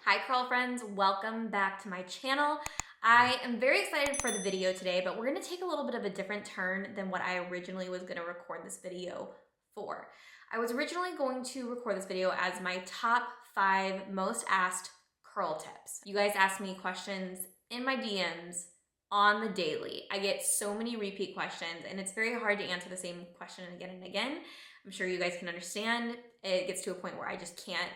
Hi Karl friends, welcome back to my channel. I am very excited for the video today, but we're gonna take a little bit of a different turn than what I originally was gonna record this video for. I was originally going to record this video as my top 5 most asked curl tips. You guys ask me questions in my DMs on the daily. I get so many repeat questions and it's very hard to answer the same question again and again. I'm sure you guys can understand. It gets to a point where I just can't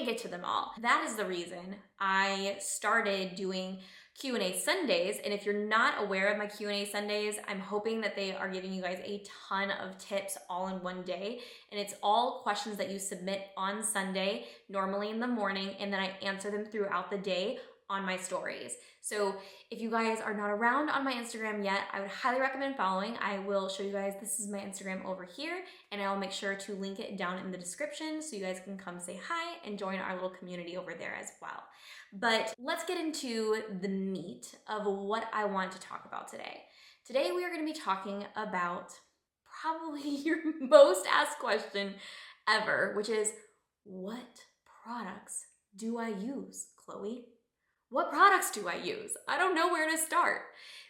get to them all. That is the reason I started doing Q&A Sundays, and if you're not aware of my Q&A Sundays, I'm hoping that they are giving you guys a ton of tips all in one day, and it's all questions that you submit on Sunday, normally in the morning, and then I answer them throughout the day on my stories. So if you guys are not around on my Instagram yet, I would highly recommend following. I will show you guys, this is my Instagram over here, and I'll make sure to link it down in the description so you guys can come say hi and join our little community over there as well. But let's get into the meat of what I want to talk about today. Today we are going to be talking about probably your most asked question ever, which is, what products do I use, Chloe? What products do I use? I don't know where to start.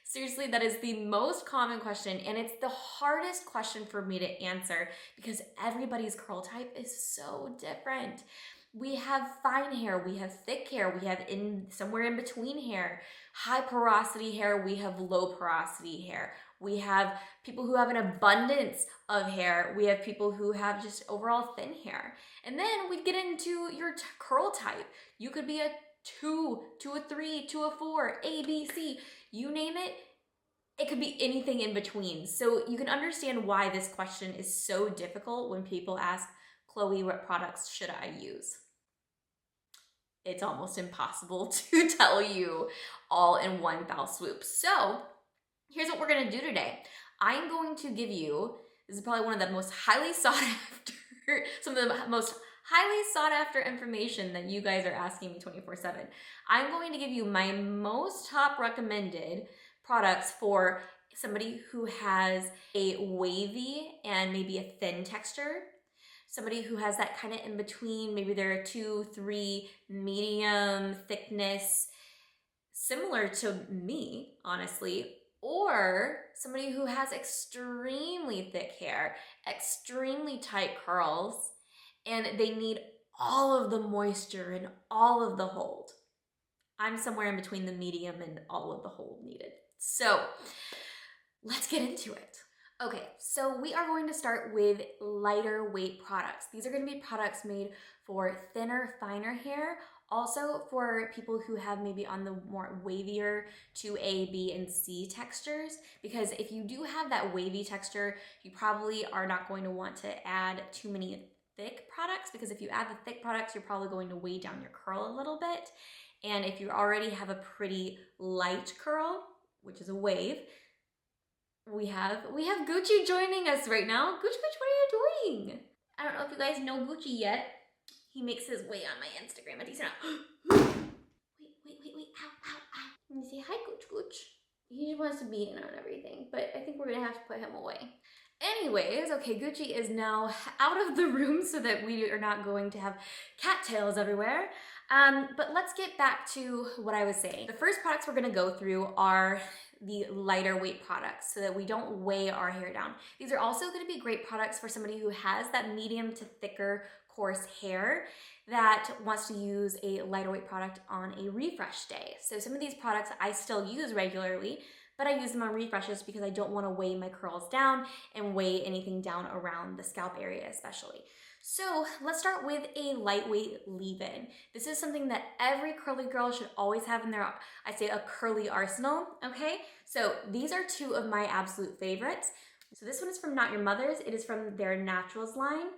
Seriously, that is the most common question, and it's the hardest question for me to answer because everybody's curl type is so different. We have fine hair, we have thick hair, we have somewhere in between hair, high porosity hair, we have low porosity hair. We have people who have an abundance of hair. We have people who have just overall thin hair. And then we get into your curl type. You could be a 2, to a 3, to a 4, A, B, C, you name it. It could be anything in between. So you can understand why this question is so difficult when people ask, Chloe, what products should I use? It's almost impossible to tell you all in one foul swoop. So here's what we're gonna do today. I'm going to give you, this is probably one of the most highly sought after, some of the most highly sought after information that you guys are asking me 24/7. I'm going to give you my most top recommended products for somebody who has a wavy and maybe a thin texture, somebody who has that kind of in between, maybe they're a 2, 3, medium thickness, similar to me, honestly, or somebody who has extremely thick hair, extremely tight curls, and they need all of the moisture and all of the hold. I'm somewhere in between the medium and all of the hold needed. So let's get into it. Okay, so we are going to start with lighter weight products. These are going to be products made for thinner, finer hair, also for people who have maybe on the more wavier 2A, B, and C textures, because if you do have that wavy texture, you probably are not going to want to add too many thick products, because if you add the thick products, you're probably going to weigh down your curl a little bit. And if you already have a pretty light curl, which is a wave, we have Gucci joining us right now. Gucci, what are you doing? I don't know if you guys know Gucci yet. He makes his way on my Instagram, and he's not. Wait, ow. Let me say hi, Gucci. He just wants to be in on everything, but I think we're gonna have to put him away. Anyways, okay, Gucci is now out of the room so that we are not going to have cattails everywhere. But let's get back to what I was saying. The first products we're gonna go through are the lighter weight products so that we don't weigh our hair down. These are also gonna be great products for somebody who has that medium to thicker, coarse hair that wants to use a lighter weight product on a refresh day. So some of these products I still use regularly, but I use them on refreshes because I don't want to weigh my curls down and weigh anything down around the scalp area especially. So let's start with a lightweight leave-in. This is something that every curly girl should always have in their, I say, a curly arsenal, okay? So these are 2 of my absolute favorites. So this one is from Not Your Mother's. It is from their Naturals line.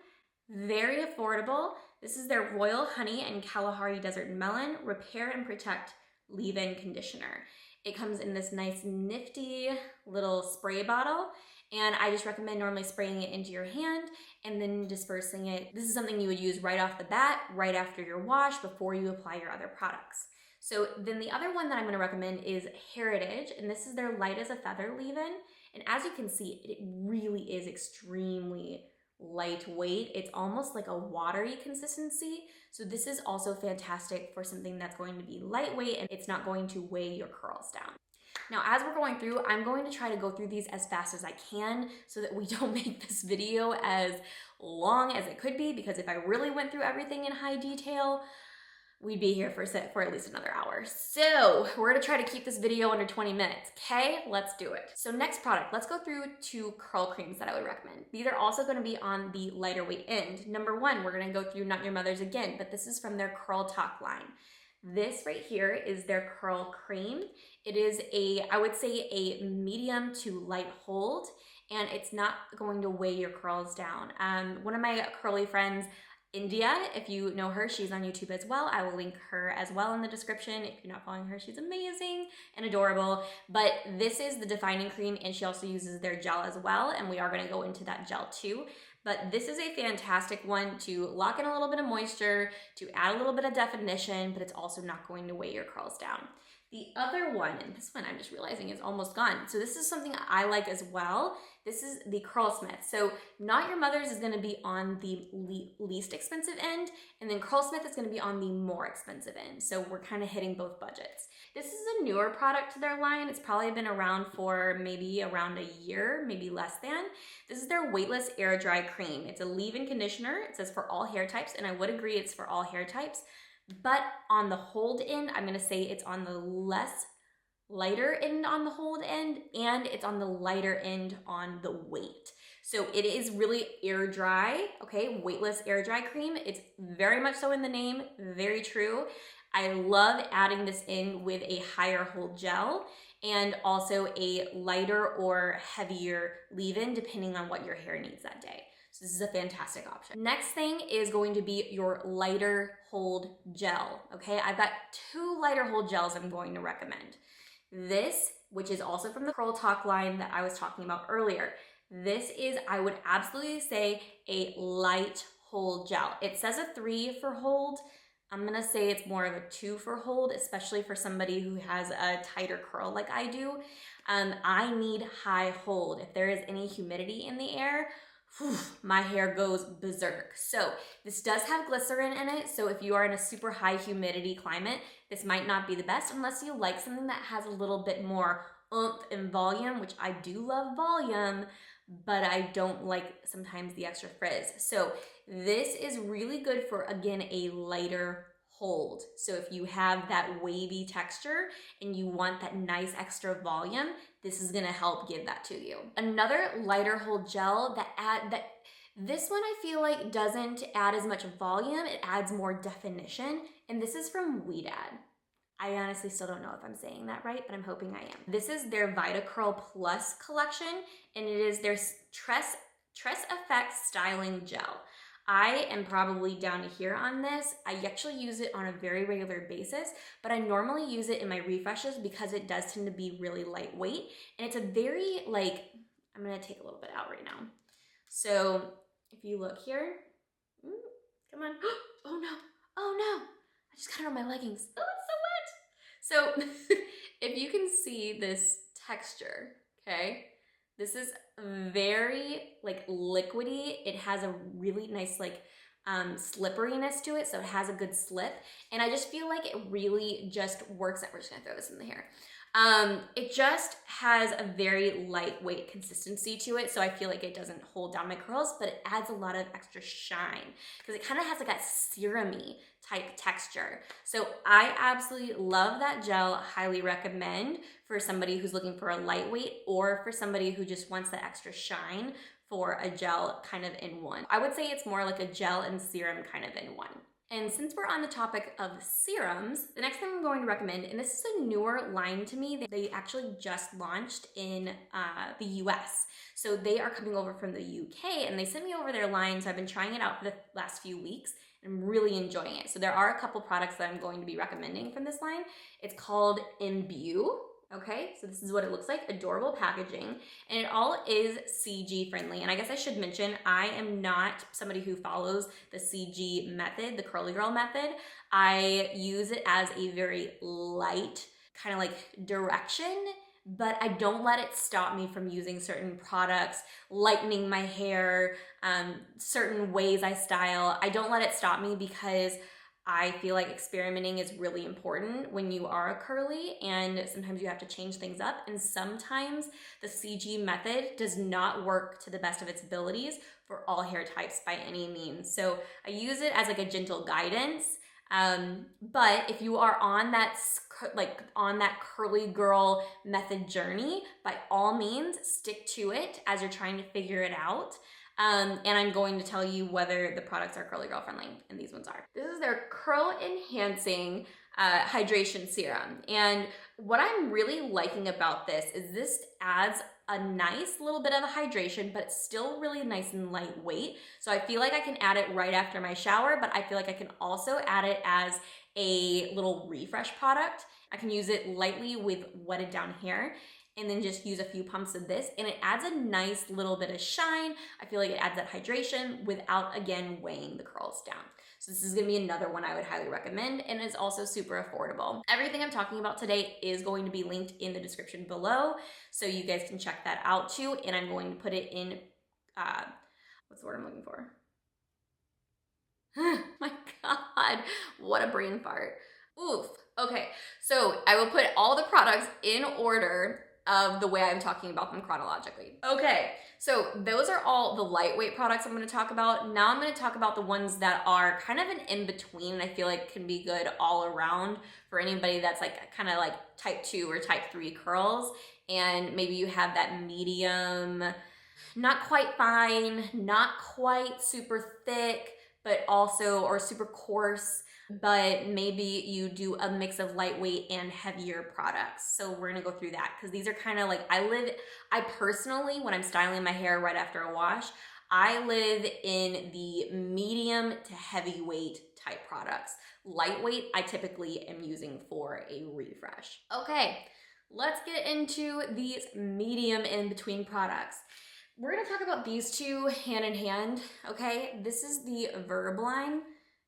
Very affordable. This is their Royal Honey and Kalahari Desert Melon Repair and Protect Leave-In Conditioner. It comes in this nice nifty little spray bottle, and I just recommend normally spraying it into your hand and then dispersing it. This is something you would use right off the bat, right after your wash, before you apply your other products. So then the other one that I'm gonna recommend is Heritage, and this is their Light as a Feather leave-in. And as you can see, it really is extremely lightweight. It's almost like a watery consistency. So this is also fantastic for something that's going to be lightweight and it's not going to weigh your curls down. Now, as we're going through, I'm going to try to go through these as fast as I can so that we don't make this video as long as it could be, because if I really went through everything in high detail, we'd be here for at least another hour. So we're gonna try to keep this video under 20 minutes, okay? Let's do it. So next product, let's go through 2 curl creams that I would recommend. These are also gonna be on the lighter weight end. Number 1, we're gonna go through Not Your Mother's again, but this is from their Curl Talk line. This right here is their curl cream. It is I would say a medium to light hold, and it's not going to weigh your curls down. One of my curly friends, India, if you know her, she's on YouTube as well. I will link her as well in the description. If you're not following her, she's amazing and adorable. But this is the defining cream, and she also uses their gel as well, and we are gonna go into that gel too. But this is a fantastic one to lock in a little bit of moisture, to add a little bit of definition, but it's also not going to weigh your curls down. The other one, and this one I'm just realizing is almost gone. So this is something I like as well. This is the Curlsmith. So Not Your Mother's is gonna be on the least expensive end, and then Curlsmith is gonna be on the more expensive end. So we're kind of hitting both budgets. This is a newer product to their line. It's probably been around for maybe around a year, maybe less than. This is their Weightless Air Dry Cream. It's a leave-in conditioner. It says for all hair types, and I would agree it's for all hair types. But on the hold end, I'm gonna say it's on the lighter end on the hold end, and it's on the lighter end on the weight. So it is really air dry, okay? Weightless air dry cream. It's very much so in the name, very true. I love adding this in with a higher hold gel and also a lighter or heavier leave-in depending on what your hair needs that day. So this is a fantastic option. Next thing is going to be your lighter hold gel, okay? I've got 2 lighter hold gels I'm going to recommend. This, which is also from the Curl Talk line that I was talking about earlier. This is, I would absolutely say, a light hold gel. It says a 3 for hold. I'm gonna say it's more of a 2 for hold, especially for somebody who has a tighter curl like I do. I need high hold. If there is any humidity in the air, my hair goes berserk. So this does have glycerin in it, so if you are in a super high humidity climate, this might not be the best unless you like something that has a little bit more oomph and volume, which I do love volume, but I don't like sometimes the extra frizz. So this is really good for, again, a lighter hold. So if you have that wavy texture and you want that nice extra volume, this is gonna help give that to you. Another lighter hold gel this one I feel like doesn't add as much volume, it adds more definition, and this is from Weedad. I honestly still don't know if I'm saying that right, but I'm hoping I am. This is their Vita Curl Plus collection, and it is their Tress Effect Styling Gel. I am probably down to here on this. I actually use it on a very regular basis, but I normally use it in my refreshes because it does tend to be really lightweight, and it's a very, I'm gonna take a little bit out right now. So if you look here, come on, oh no, I just got it on my leggings. Oh, it's so wet. So if you can see this texture, okay? This is very liquidy. It has a really nice slipperiness to it, so it has a good slip. And I just feel like it really just works. We're just gonna throw this in the hair. It just has a very lightweight consistency to it, so I feel like it doesn't hold down my curls, but it adds a lot of extra shine because it kind of has that serum-y type texture. So I absolutely love that gel. Highly recommend for somebody who's looking for a lightweight or for somebody who just wants that extra shine for a gel kind of in one. I would say it's more like a gel and serum kind of in one. And since we're on the topic of serums, the next thing I'm going to recommend, and this is a newer line to me, they actually just launched in the US. So they are coming over from the UK and they sent me over their line, so I've been trying it out for the last few weeks. I'm really enjoying it. So there are a couple products that I'm going to be recommending from this line. It's called Imbue. Okay, so this is what it looks like, adorable packaging, and it all is CG friendly. And I guess I should mention, I am not somebody who follows the CG method, the curly girl method. I use it as a very light kind of direction, but I don't let it stop me from using certain products, lightening my hair, certain ways I style. I don't let it stop me because I feel like experimenting is really important when you are a curly, and sometimes you have to change things up, and sometimes the CG method does not work to the best of its abilities for all hair types by any means. So I use it as like a gentle guidance. But if you are on that curly girl method journey, by all means stick to it as you're trying to figure it out. And I'm going to tell you whether the products are curly girl friendly, and these ones are. This is their curl enhancing hydration serum, and what I'm really liking about this is this adds a nice little bit of a hydration, but it's still really nice and lightweight. So I feel like I can add it right after my shower, but I feel like I can also add it as a little refresh product. I can use it lightly with wetted down hair, and then just use a few pumps of this, and it adds a nice little bit of shine. I feel like it adds that hydration without, again, weighing the curls down. So this is gonna be another one I would highly recommend, and it's also super affordable. Everything I'm talking about today is going to be linked in the description below, so you guys can check that out too, and I'm going to put it in, what's the word I'm looking for? My God, what a brain fart. Oof. Okay, so I will put all the products in order of the way I'm talking about them chronologically. Okay, so those are all the lightweight products I'm gonna talk about. Now I'm gonna talk about the ones that are kind of an in-between, and I feel like can be good all around for anybody that's like kind of like type 2 or type 3 curls, and maybe you have that medium, not quite fine, not quite super thick, but also, or super coarse, but maybe you do a mix of lightweight and heavier products. So we're gonna go through that because these are kind of like, I personally, when I'm styling my hair right after a wash, I live in the medium to heavyweight type products. Lightweight, I typically am using for a refresh. Okay, let's get into these medium in between products. We're gonna talk about these two hand in hand, okay? This is the Verb Line,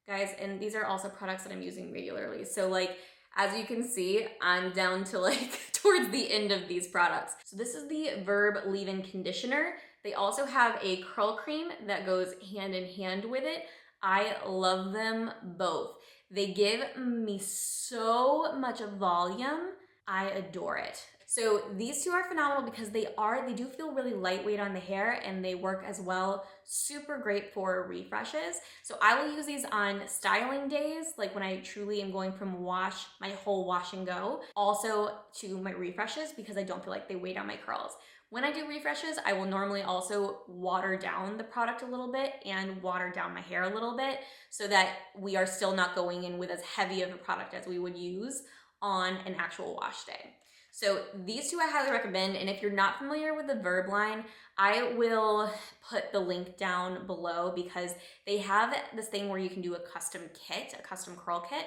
guys, and these are also products that I'm using regularly. So like, as you can see, I'm down to like towards the end of these products. So this is the Verb Leave-In Conditioner. They also have a curl cream that goes hand in hand with it. I love them both. They give me so much volume. I adore it. So these two are phenomenal because they do feel really lightweight on the hair, and they work as well. Super great for refreshes. So I will use these on styling days, like when I truly am going from my whole wash and go, also to my refreshes because I don't feel like they weigh down my curls. When I do refreshes, I will normally also water down the product a little bit and water down my hair a little bit so that we are still not going in with as heavy of a product as we would use on an actual wash day. So these two I highly recommend, and if you're not familiar with the Verb Line, I will put the link down below because they have this thing where you can do a custom kit, a custom curl kit,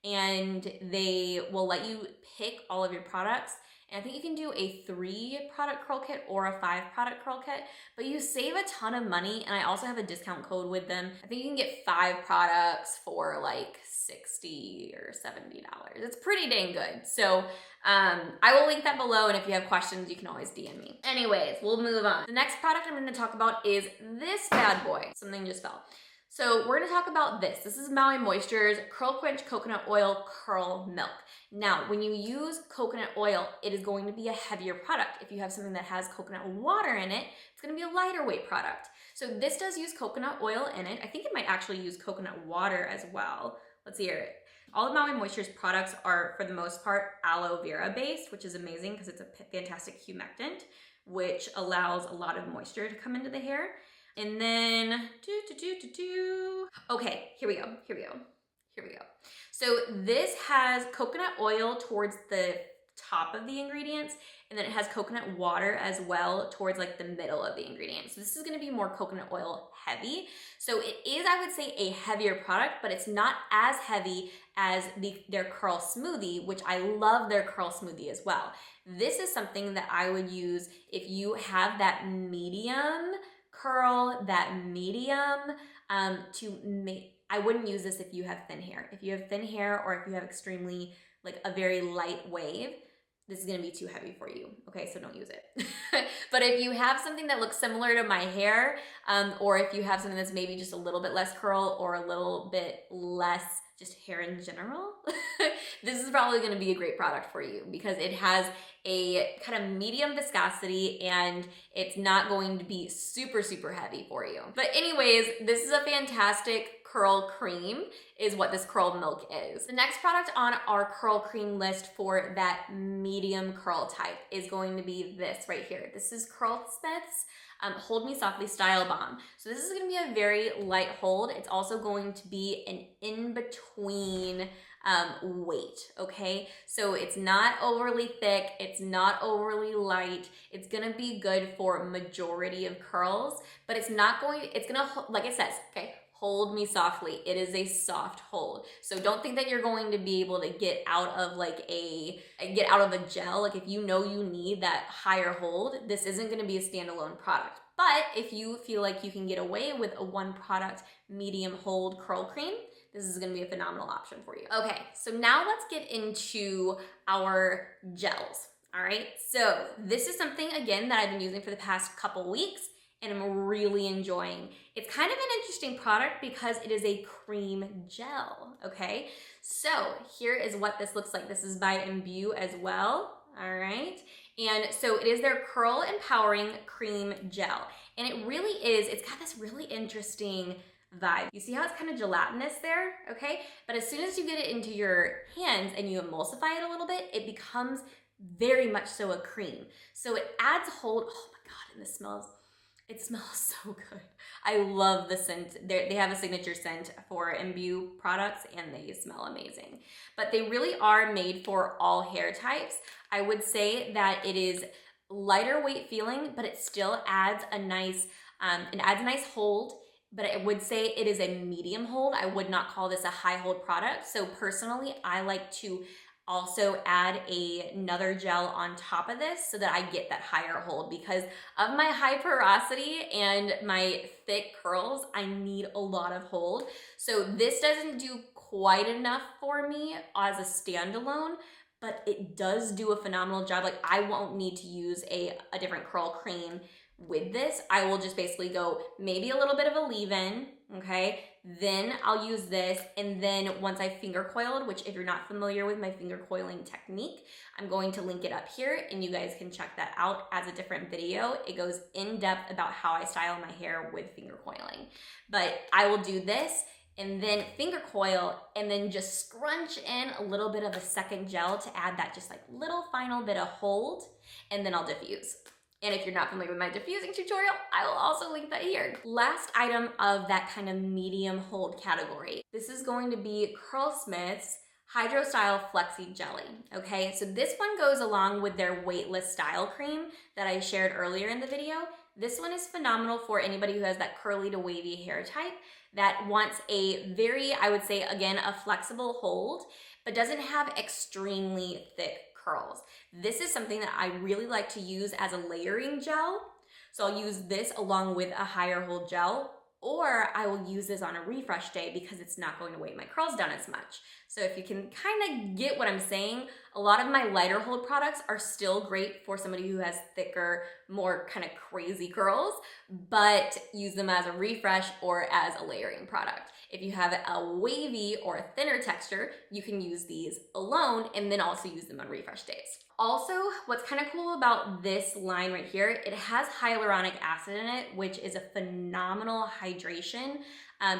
and they will let you pick all of your products. And I think you can do a 3-product curl kit or a 5-product curl kit, but you save a ton of money, and I also have a discount code with them. I think you can get 5 products for like $60 or $70. It's pretty dang good. So I will link that below, and if you have questions, you can always DM me. Anyways, we'll move on. The next product I'm gonna talk about is this bad boy. Something just fell. So we're gonna talk about this. This is Maui Moisture's Curl Quench Coconut Oil Curl Milk. Now, when you use coconut oil, it is going to be a heavier product. If you have something that has coconut water in it, it's gonna be a lighter weight product. So this does use coconut oil in it. I think it might actually use coconut water as well. Let's hear it. All of Maui Moisture's products are, for the most part, aloe vera based, which is amazing because it's a fantastic humectant, which allows a lot of moisture to come into the hair. And then, okay, here we go. So this has coconut oil towards the top of the ingredients, and then it has coconut water as well towards like the middle of the ingredients. So this is gonna be more coconut oil heavy. So it is, I would say, a heavier product, but it's not as heavy as their Curl Smoothie, which I love their Curl Smoothie as well. This is something that I would use if you have that medium curl, that medium I wouldn't use this if you have thin hair. If you have thin hair or if you have extremely, like a very light wave, this is gonna be too heavy for you, okay? So don't use it. But if you have something that looks similar to my hair, or if you have something that's maybe just a little bit less curl or a little bit less just hair in general, this is probably gonna be a great product for you because it has a kind of medium viscosity and it's not going to be super, super heavy for you. But anyways, this is a fantastic curl cream is what this curl milk is. The next product on our curl cream list for that medium curl type is going to be this right here. This is Curlsmith's Hold Me Softly Style Balm. So this is gonna be a very light hold. It's also going to be an in-between weight, okay? So it's not overly thick, it's not overly light. It's gonna be good for majority of curls, but it's gonna, like it says, okay, hold me softly. It is a soft hold. So don't think that you're going to be able to get out of a gel. Like if you know you need that higher hold, this isn't gonna be a standalone product. But if you feel like you can get away with a one product medium hold curl cream, this is gonna be a phenomenal option for you. Okay, so now let's get into our gels, all right? So this is something, again, that I've been using for the past couple weeks and I'm really enjoying. It's kind of an interesting product because it is a cream gel, okay? So here is what this looks like. This is by Imbue as well, all right? And so it is their Curl Empowering Cream Gel. And it really is, it's got this really interesting vibe. You see how it's kind of gelatinous there, okay? But as soon as you get it into your hands and you emulsify it a little bit, it becomes very much so a cream. So it adds hold, oh my God, and it smells so good. I love the scent. They have a signature scent for Imbue products and they smell amazing. But they really are made for all hair types. I would say that it is lighter weight feeling, but it still adds a nice hold. But I would say it is a medium hold. I would not call this a high hold product. So personally, I like to also add another gel on top of this so that I get that higher hold because of my high porosity and my thick curls, I need a lot of hold. So this doesn't do quite enough for me as a standalone, but it does do a phenomenal job. Like I won't need to use a different curl cream with this. I will just basically go maybe a little bit of a leave-in, okay? Then I'll use this, and then once I finger coiled, which if you're not familiar with my finger coiling technique, I'm going to link it up here, and you guys can check that out as a different video. It goes in depth about how I style my hair with finger coiling. But I will do this, and then finger coil, and then just scrunch in a little bit of a second gel to add that just like little final bit of hold, and then I'll diffuse. And if you're not familiar with my diffusing tutorial, I will also link that here. Last item of that kind of medium hold category. This is going to be Curlsmith's Hydro Style Flexi Jelly, okay? So this one goes along with their weightless style cream that I shared earlier in the video. This one is phenomenal for anybody who has that curly to wavy hair type that wants a very, I would say, again, a flexible hold, but doesn't have extremely thick curls. This is something that I really like to use as a layering gel. So I'll use this along with a higher hold gel, or I will use this on a refresh day because it's not going to weigh my curls down as much. So if you can kind of get what I'm saying, a lot of my lighter hold products are still great for somebody who has thicker, more kind of crazy curls, but use them as a refresh or as a layering product. If you have a wavy or a thinner texture, you can use these alone and then also use them on refresh days. Also, what's kind of cool about this line right here, it has hyaluronic acid in it, which is a phenomenal hydration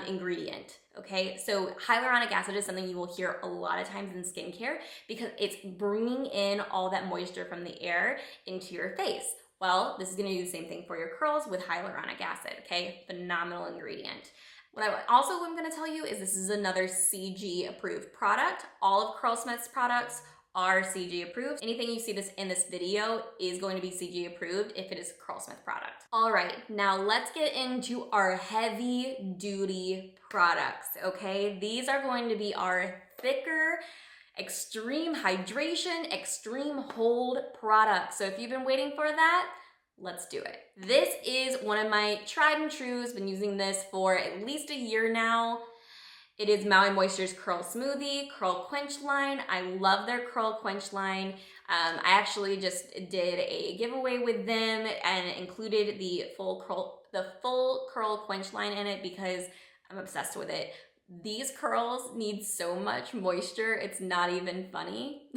ingredient, okay? So hyaluronic acid is something you will hear a lot of times in skincare because it's bringing in all that moisture from the air into your face. Well, this is gonna do the same thing for your curls with hyaluronic acid, okay? Phenomenal ingredient. What I also am gonna tell you is this is another CG approved product. All of Curlsmith's products are CG approved. Anything you see in this video is going to be CG approved if it is a Curlsmith product. All right, now let's get into our heavy duty products, okay? These are going to be our thicker, extreme hydration, extreme hold products. So if you've been waiting for that, let's do it. This is one of my tried and trues, been using this for at least a year now. It is Maui Moisture's Curl Smoothie, Curl Quench line. I love their Curl Quench line. I actually just did a giveaway with them and included the full curl quench line in it because I'm obsessed with it. These curls need so much moisture, it's not even funny.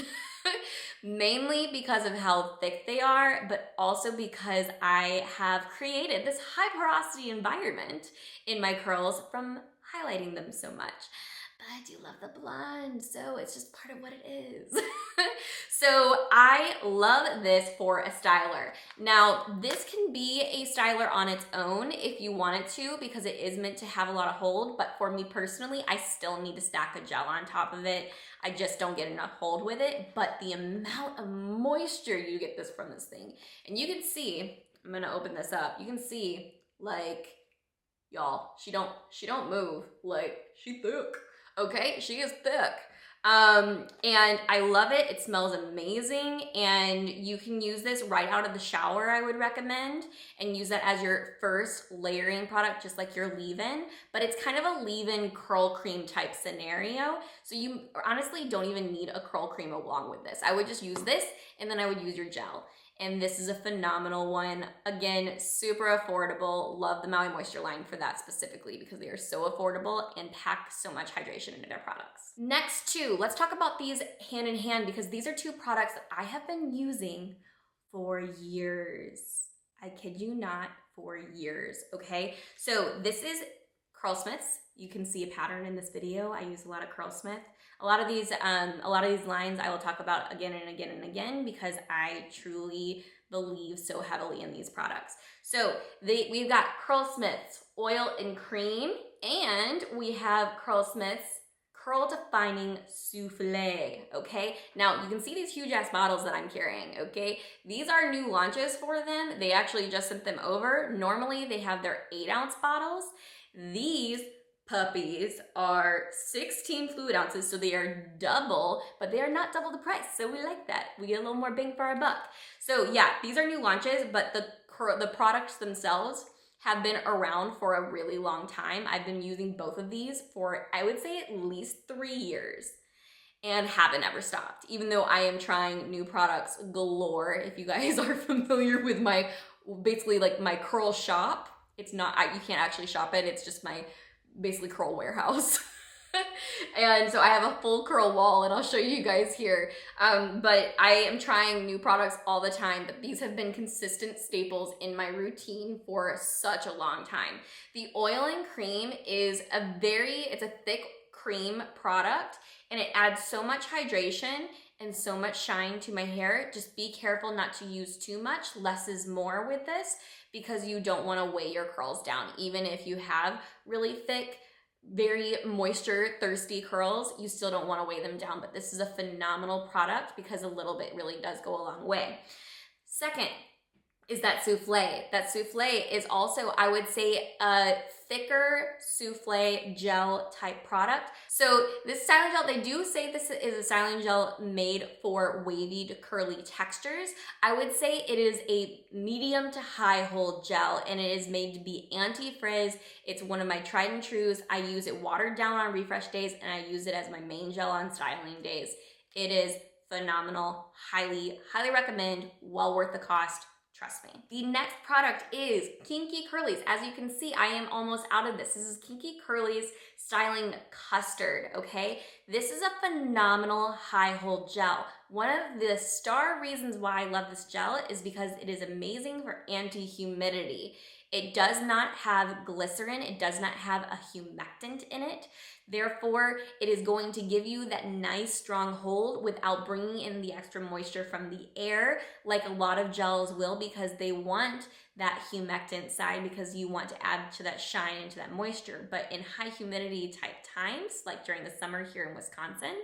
Mainly because of how thick they are, but also because I have created this high porosity environment in my curls from highlighting them so much. But I do love the blonde, so it's just part of what it is. So I love this for a styler. Now, this can be a styler on its own if you want it to, because it is meant to have a lot of hold, but for me personally, I still need to stack a gel on top of it. I just don't get enough hold with it, but the amount of moisture you get this from this thing, and you can see, I'm gonna open this up, you can see, like, y'all, she don't move, like, she thick. Okay, she is thick. And I love it. It smells amazing, and you can use this right out of the shower, I would recommend, and use that as your first layering product, just like your leave-in, but it's kind of a leave-in curl cream type scenario, so you honestly don't even need a curl cream along with this. I would just use this, and then I would use your gel. And this is a phenomenal one. Again, super affordable. Love the Maui Moisture line for that specifically because they are so affordable and pack so much hydration into their products. Next two, let's talk about these hand in hand because these are two products that I have been using for years. I kid you not, for years, okay? So this is Curlsmiths. You can see a pattern in this video. I use a lot of Curlsmith. A lot of these lines I will talk about again and again and again because I truly believe so heavily in these products. So we've got Curlsmiths Oil and Cream, and we have Curlsmiths Curl Defining Souffle, okay? Now, you can see these huge ass bottles that I'm carrying, okay? These are new launches for them. They actually just sent them over. Normally, they have their 8-ounce bottles. These puppies are 16 fluid ounces, so they are double, but they are not double the price, so we like that. We get a little more bang for our buck. So yeah, these are new launches, but the products themselves have been around for a really long time. I've been using both of these for, I would say, at least 3 years and haven't ever stopped, even though I am trying new products galore. If you guys are familiar with my, basically like my curl shop, it's not, you can't actually shop it, it's just my basically curl warehouse. And so I have a full curl wall, and I'll show you guys here. But I am trying new products all the time, but these have been consistent staples in my routine for such a long time. The oil and cream is it's a thick cream product, and it adds so much hydration and so much shine to my hair. Just be careful not to use too much. Less is more with this because you don't want to weigh your curls down. Even if you have really thick, very moisture thirsty curls, you still don't want to weigh them down, but this is a phenomenal product because a little bit really does go a long way. Second is that souffle. That souffle is also, I would say, a thicker souffle gel type product. So this styling gel, they do say this is a styling gel made for wavy to curly textures. I would say it is a medium to high hold gel, and it is made to be anti-frizz. It's one of my tried and trues. I use it watered down on refresh days, and I use it as my main gel on styling days. It is phenomenal. Highly, highly recommend. Well worth the cost. Trust me. The next product is Kinky Curlies. As you can see, I am almost out of this. This is Kinky Curlies Styling Custard, okay? This is a phenomenal high hold gel. One of the star reasons why I love this gel is because it is amazing for anti-humidity. It does not have glycerin. It does not have a humectant in it. Therefore, it is going to give you that nice strong hold without bringing in the extra moisture from the air like a lot of gels will, because they want that humectant side because you want to add to that shine and to that moisture. But in high humidity type times, like during the summer here in Wisconsin,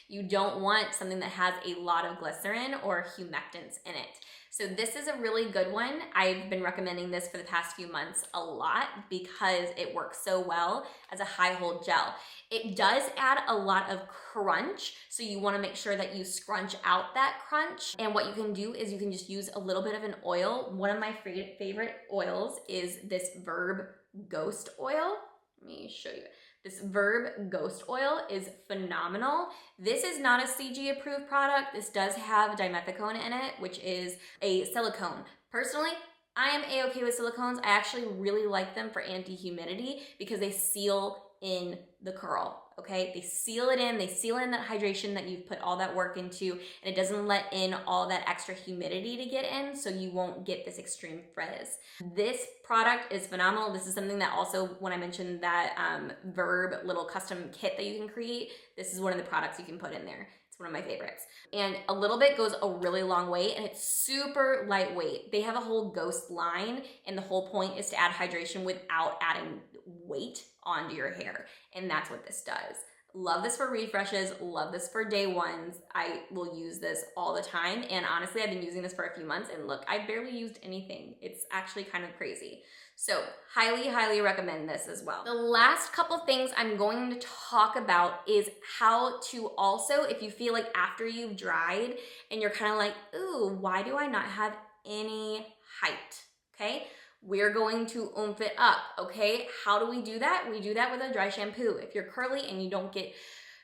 you don't want something that has a lot of glycerin or humectants in it. So this is a really good one. I've been recommending this for the past few months a lot because it works so well as a high hold gel. It does add a lot of crunch, so you want to make sure that you scrunch out that crunch. And what you can do is you can just use a little bit of an oil. One of my favorite oils is this Verb Ghost Oil. Let me show you. This Verb Ghost Oil is phenomenal. This is not a CG approved product. This does have dimethicone in it, which is a silicone. Personally, I am a-okay with silicones. I actually really like them for anti-humidity because they seal in the curl, okay? They seal it in, they seal in that hydration that you've put all that work into, and it doesn't let in all that extra humidity to get in, so you won't get this extreme frizz. This product is phenomenal. This is something that also, when I mentioned that Verb little custom kit that you can create, this is one of the products you can put in there. It's one of my favorites. And a little bit goes a really long way, and it's super lightweight. They have a whole ghost line, and the whole point is to add hydration without adding weight onto your hair, and that's what this does. Love this for refreshes, love this for day ones. I will use this all the time, and honestly, I've been using this for a few months, and look, I barely used anything. It's actually kind of crazy. So highly, highly recommend this as well. The last couple things I'm going to talk about is how to also, if you feel like after you've dried and you're kind of like, ooh, why do I not have any height, okay? We're going to oomph it up, okay? How do we do that? We do that with a dry shampoo. If you're curly and you don't get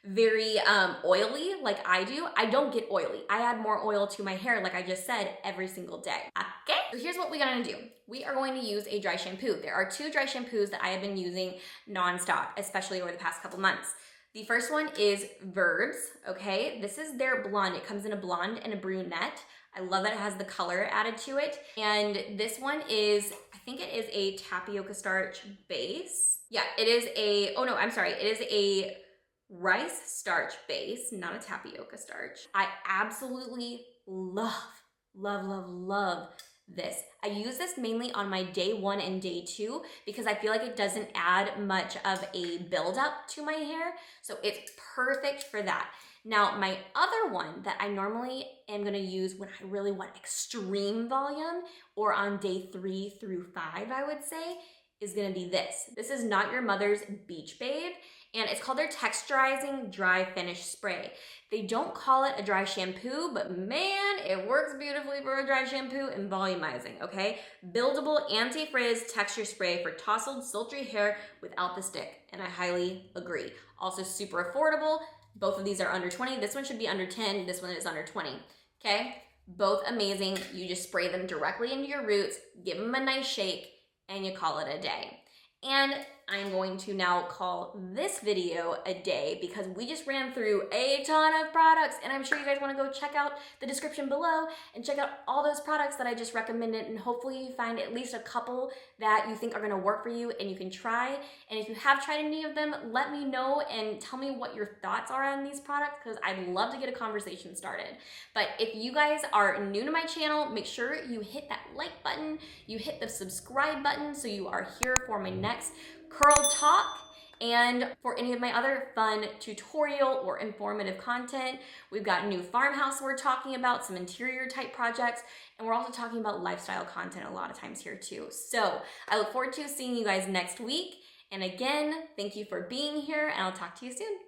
very oily like I do, I don't get oily. I add more oil to my hair, like I just said, every single day, okay? So here's what we're gonna do. We are going to use a dry shampoo. There are two dry shampoos that I have been using nonstop, especially over the past couple months. The first one is Verb's, okay? This is their blonde. It comes in a blonde and a brunette. I love that it has the color added to it. And this one is, I think it is a tapioca starch base. Yeah, it is a, oh no, I'm sorry. It is a rice starch base, not a tapioca starch. I absolutely love, love, love, love this. I use this mainly on my day 1 and day 2 because I feel like it doesn't add much of a buildup to my hair. So it's perfect for that. Now, my other one that I normally am gonna use when I really want extreme volume, or on day 3 through 5, I would say, is gonna be this. This is Not Your Mother's Beach Babe, and it's called their Texturizing Dry Finish Spray. They don't call it a dry shampoo, but man, it works beautifully for a dry shampoo and volumizing, okay? Buildable anti-frizz texture spray for tousled, sultry hair without the stick, and I highly agree. Also super affordable. Both of these are under 20. This one should be under 10. This one is under 20, okay? Both amazing. You just spray them directly into your roots, give them a nice shake, and you call it a day. And I'm going to now call this video a day because we just ran through a ton of products, and I'm sure you guys want to go check out the description below and check out all those products that I just recommended, and hopefully you find at least a couple that you think are going to work for you and you can try. And if you have tried any of them, let me know and tell me what your thoughts are on these products because I'd love to get a conversation started. But if you guys are new to my channel, make sure you hit that like button, you hit the subscribe button so you are here for my next curl talk and for any of my other fun tutorial or informative content. We've got new farmhouse we're talking about, some interior type projects, and we're also talking about lifestyle content a lot of times here too. So I look forward to seeing you guys next week. And again, thank you for being here, and I'll talk to you soon.